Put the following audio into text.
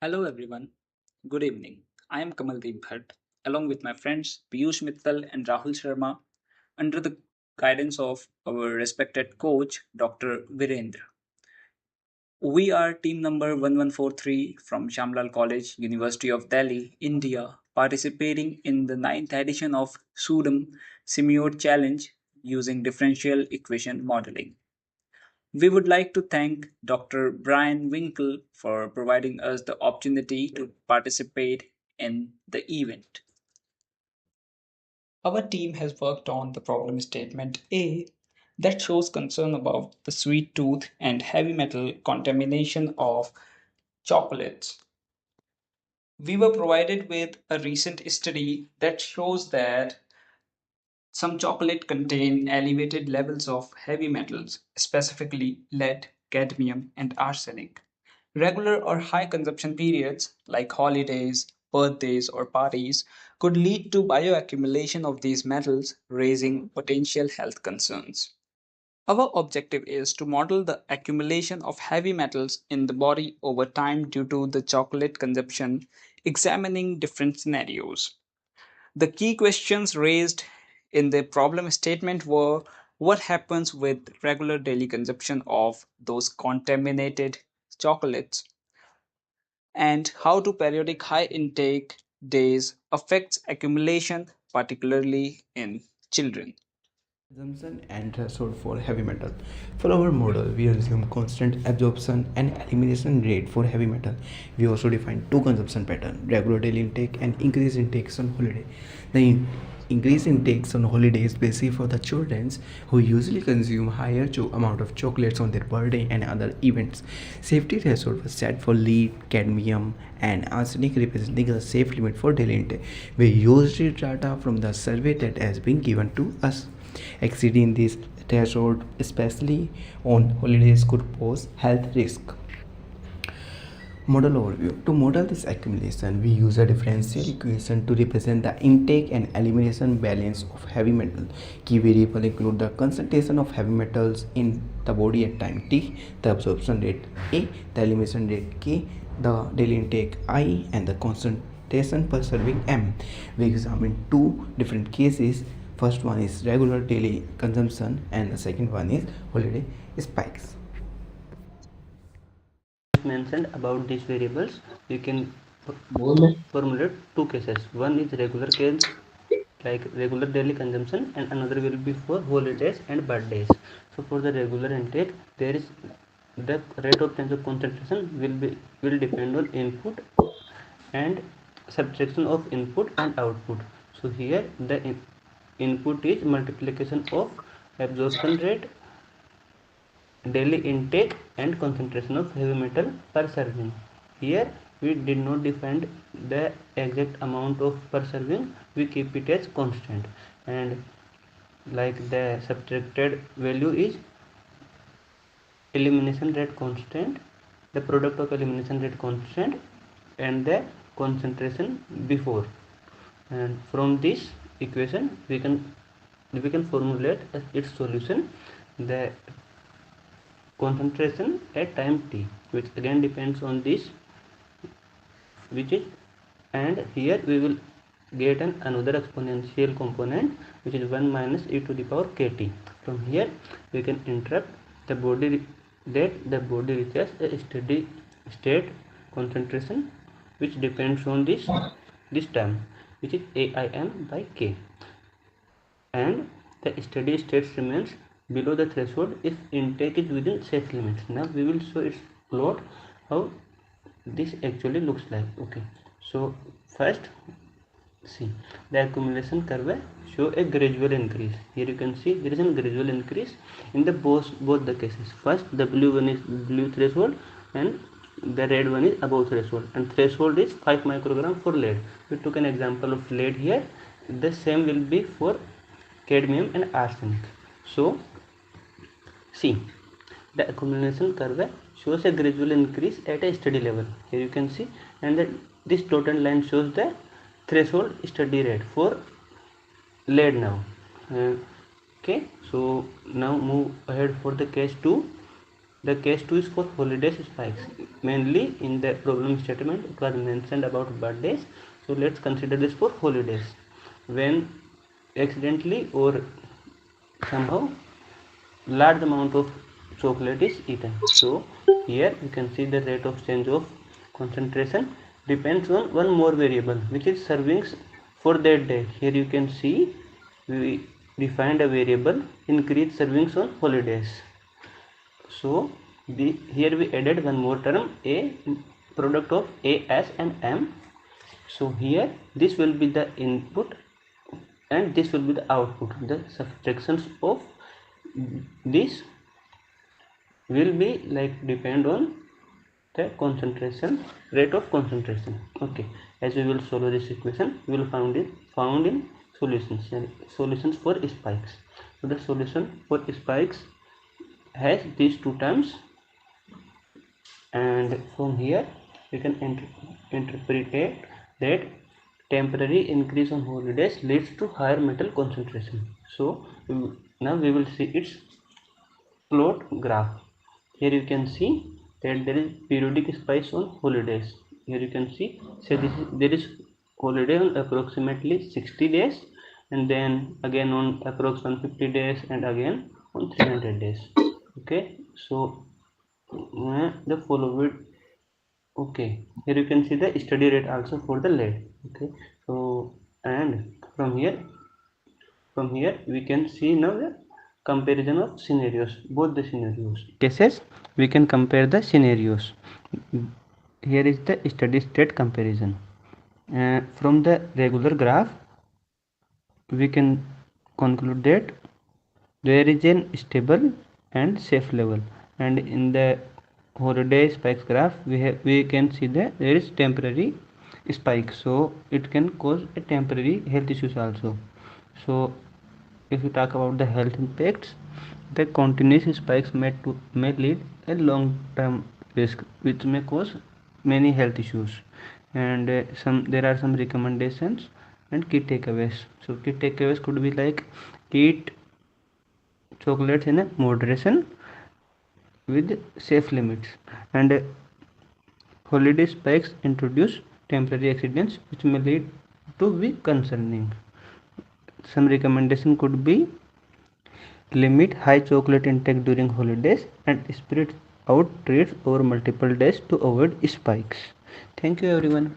Hello everyone. Good evening. I am Kamaldeep Bhatt, along with my friends Piyush Mittal and Rahul Sharma, under the guidance of our respected coach, Dr. Virender. We are team number 1143 from Shamlal College, University of Delhi, India, participating in the ninth edition of SCUDEM Semiote Challenge using differential equation modeling. We would like to thank Dr. Brian Winkle for providing us the opportunity to participate in the event. Our team has worked on the problem statement A that shows concern about the sweet tooth and heavy metal contamination of chocolates. We were provided with a recent study that shows that some chocolate contain elevated levels of heavy metals, specifically lead, cadmium, and arsenic. Regular or high consumption periods, like holidays, birthdays, or parties, could lead to bioaccumulation of these metals, raising potential health concerns. Our objective is to model the accumulation of heavy metals in the body over time due to the chocolate consumption, examining different scenarios. The key questions raised in the problem statement were what happens with regular daily consumption of those contaminated chocolates, and how do periodic high intake days affects accumulation, particularly in children. Consumption and threshold for heavy metal. For our model, we assume constant absorption and elimination rate for heavy metal. We also define two consumption patterns: regular daily intake and increased intakes on holiday. The increased intakes on holiday is basically for the children who usually consume higher amount of chocolates on their birthday and other events. Safety threshold was set for lead, cadmium, and arsenic, representing the safe limit for daily intake. We used the data from the survey that has been given to us. Exceeding this threshold, especially on holidays, could pose health risk. Model overview. To model this accumulation, we use a differential equation to represent the intake and elimination balance of heavy metal. Key variables include the concentration of heavy metals in the body at time t, the absorption rate a, the elimination rate k, the daily intake I, and the concentration per serving m. We examine two different cases. First one is regular daily consumption, and the second one is holiday spikes. Mentioned about these variables, you can formulate two cases. One is regular case, like regular daily consumption, and another will be for holidays and birthdays. So for the regular intake, there is the rate of change of concentration will depend on input and subtraction of input and output. So here the input is multiplication of absorption rate, daily intake, and concentration of heavy metal per serving. Here we did not define the exact amount of per serving, we keep it as constant, and like the subtracted value is elimination rate constant, the product of elimination rate constant, and the concentration before. And from this equation we can formulate its solution, the concentration at time t, which again depends on this, which is, and here we will get another exponential component, which is 1 minus e to the power kt. From here we can interpret the body that the body reaches a steady state concentration, which depends on this term, which is aim by k, and the steady state remains below the threshold if intake is within safe limits. Now we will show its plot, how this actually looks like. Okay, so first see, the accumulation curve show a gradual increase. Here you can see there is a gradual increase in the both the cases. First the blue one is blue threshold, and the red one is above threshold, and threshold is 5 microgram for lead. We took an example of lead here. The same will be for cadmium and arsenic. So see, the accumulation curve shows a gradual increase at a steady level. Here you can see, and this dotted line shows the threshold steady rate for lead now. Okay, so now move ahead for the case 2. The case 2 is for holidays spikes. mainly in the problem statement it was mentioned about birthdays. So let's consider this for holidays, when accidentally or somehow large amount of chocolate is eaten. So here you can see the rate of change of concentration depends on one more variable, which is servings for that day. Here you can see we defined a variable increase servings on holidays. So here we added one more term, a product of a, s and m. So here this will be the input and this will be the output. The subtractions of this will be like depend on the concentration, rate of concentration. Okay, as we will solve this equation, we will found in solutions for spikes. So the solution for spikes has these two terms, and from here we can interpret that temporary increase on holidays leads to higher metal concentration. So now we will see its plot graph. Here you can see that there is periodic spikes on holidays. Here you can see, say there is holiday on approximately 60 days, and then again on approx 150 days, and again on 300 days. Okay, so the followed. Okay, here you can see the study rate also for the lead. Okay, so and from here we can see now the comparison of scenarios, both the scenarios cases. We can compare the scenarios. Here is the steady state comparison. From the regular graph we can conclude that there is an stable and safe level, and in the holiday spikes graph we can see that there is temporary spike, so it can cause a temporary health issues also. So if we talk about the health impacts, the continuous spikes may lead a long term risk which may cause many health issues. And there are some recommendations and key takeaways. So key takeaways could be like eat chocolates in a moderation with safe limits, and holiday spikes introduce temporary accidents which may lead to be concerning. Some recommendation could be limit high chocolate intake during holidays and spread out treats over multiple days to avoid spikes. Thank you everyone.